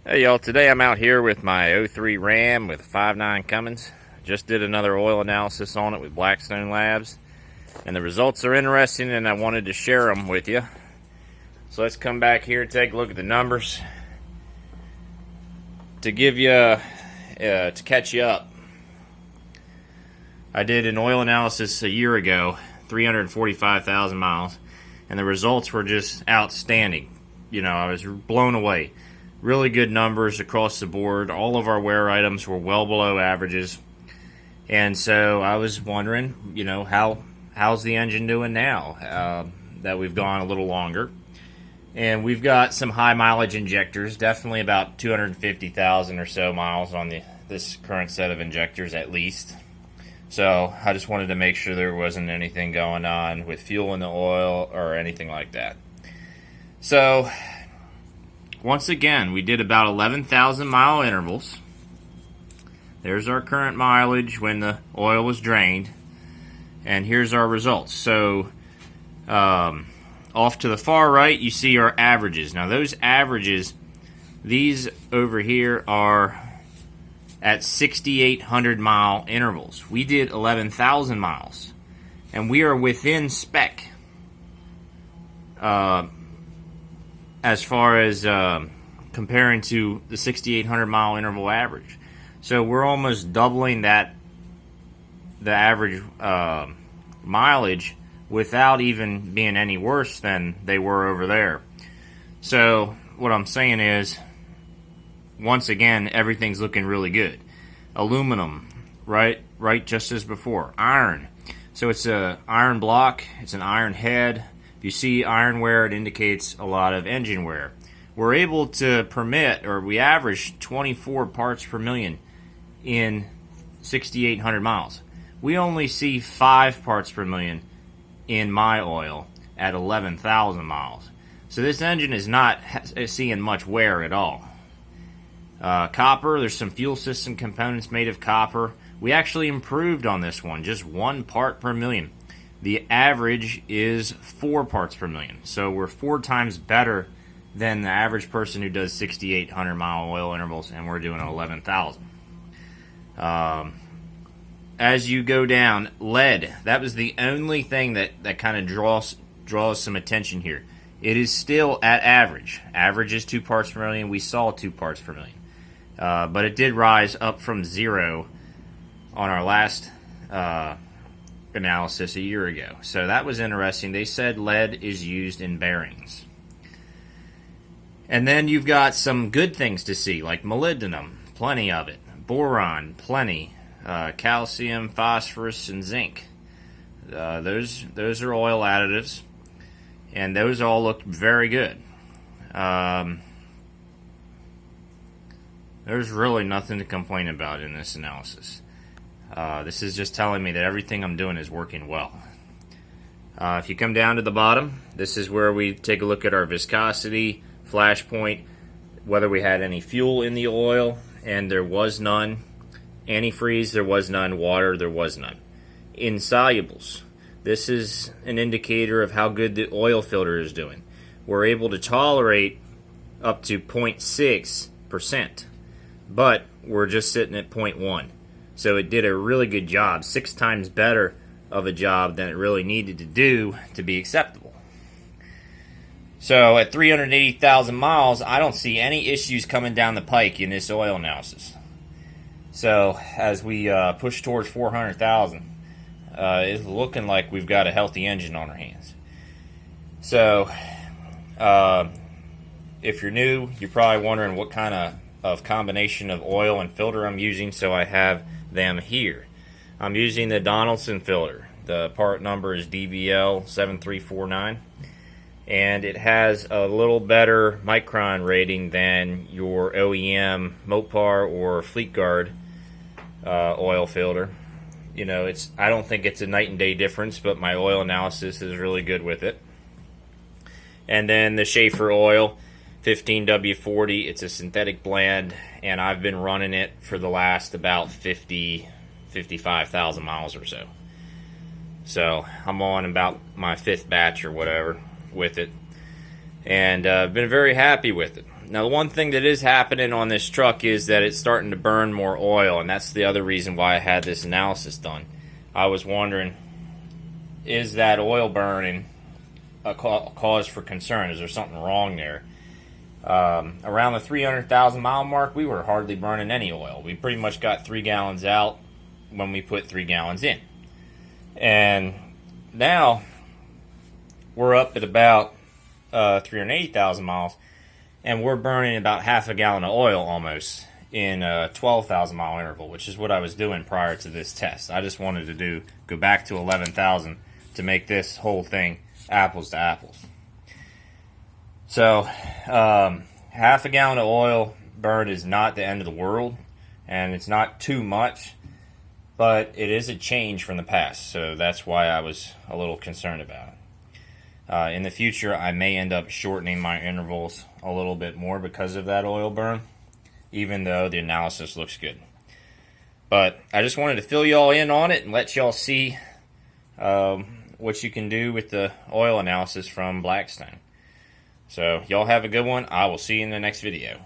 Hey y'all, today I'm out here with my '03 Ram with 5.9 Cummins. Just did another oil analysis on it with Blackstone Labs, and the results are interesting and I wanted to share them with you. So let's come back here and take a look at the numbers to give you, to catch you up. I did an oil analysis a year ago, 345,000 miles, and the results were just outstanding. You know, I was blown away. Really good numbers across the board. All of our wear items were well below averages. And so I was wondering, you know, how's the engine doing now that we've gone a little longer? And we've got some high mileage injectors, definitely about 250,000 or so miles on this current set of injectors at least. So I just wanted to make sure there wasn't anything going on with fuel in the oil or anything like that. So once again, we did about 11,000 mile intervals. There's our current mileage when the oil was drained. And here's our results. So off to the far right, you see our averages. Now those averages, these over here are at 6,800 mile intervals. We did 11,000 miles. And we are within spec. As far as comparing to the 6,800 mile interval average. So we're almost doubling the average mileage without even being any worse than they were over there. So what I'm saying is, once again, everything's looking really good. Aluminum, right just as before. Iron. So it's a iron block, it's an iron head. You see iron wear, it indicates a lot of engine wear. We're able to permit, or we average 24 parts per million in 6,800 miles. We only see 5 parts per million in my oil at 11,000 miles. So this engine is not seeing much wear at all. Copper, there's some fuel system components made of copper. We actually improved on this one, just 1 part per million. The average is 4 parts per million. So we're 4 times better than the average person who does 6,800 mile oil intervals, and we're doing 11,000. As you go down, lead, that was the only thing that kind of draws some attention here. It is still at average. Average is 2 parts per million. We saw 2 parts per million. But it did rise up from 0 on our last analysis a year ago. So that was interesting. They said lead is used in bearings. And then you've got some good things to see, like molybdenum, plenty of it. Boron, plenty. Calcium, phosphorus, and zinc. Those are oil additives. And those all look very good. There's really nothing to complain about in this analysis. This is just telling me that everything I'm doing is working well. If you come down to the bottom, this is where we take a look at our viscosity, flash point, whether we had any fuel in the oil, and there was none. Antifreeze, there was none. Water, there was none. Insolubles, this is an indicator of how good the oil filter is doing. We're able to tolerate up to 0.6%, but we're just sitting at 0.1. So it did a really good job, 6 times better of a job than it really needed to do to be acceptable. So at 380,000 miles, I don't see any issues coming down the pike in this oil analysis. So as we push towards 400,000, it's looking like we've got a healthy engine on our hands. So if you're new, you're probably wondering what kind of combination of oil and filter I'm using, so I have them here. I'm using the Donaldson filter. The part number is DVL7349, and it has a little better micron rating than your OEM Mopar or Fleetguard oil filter. You know, I don't think it's a night and day difference, but my oil analysis is really good with it. And then the Schaefer oil, 15W40, it's a synthetic blend, and I've been running it for the last about 55,000 miles or so. So I'm on about my 5th batch or whatever with it, and I've been very happy with it. Now, the one thing that is happening on this truck is that it's starting to burn more oil, and that's the other reason why I had this analysis done. I was wondering, is that oil burning a cause for concern? Is there something wrong there? Around the 300,000 mile mark, we were hardly burning any oil. We pretty much got 3 gallons out when we put 3 gallons in. And now we're up at about 380,000 miles, and we're burning about half a gallon of oil almost in a 12,000 mile interval, which is what I was doing prior to this test. I just wanted to go back to 11,000 to make this whole thing apples to apples. So half a gallon of oil burn is not the end of the world, and it's not too much, but it is a change from the past, so that's why I was a little concerned about it. In the future, I may end up shortening my intervals a little bit more because of that oil burn, even though the analysis looks good. But I just wanted to fill y'all in on it and let y'all see what you can do with the oil analysis from Blackstone. So y'all have a good one. I will see you in the next video.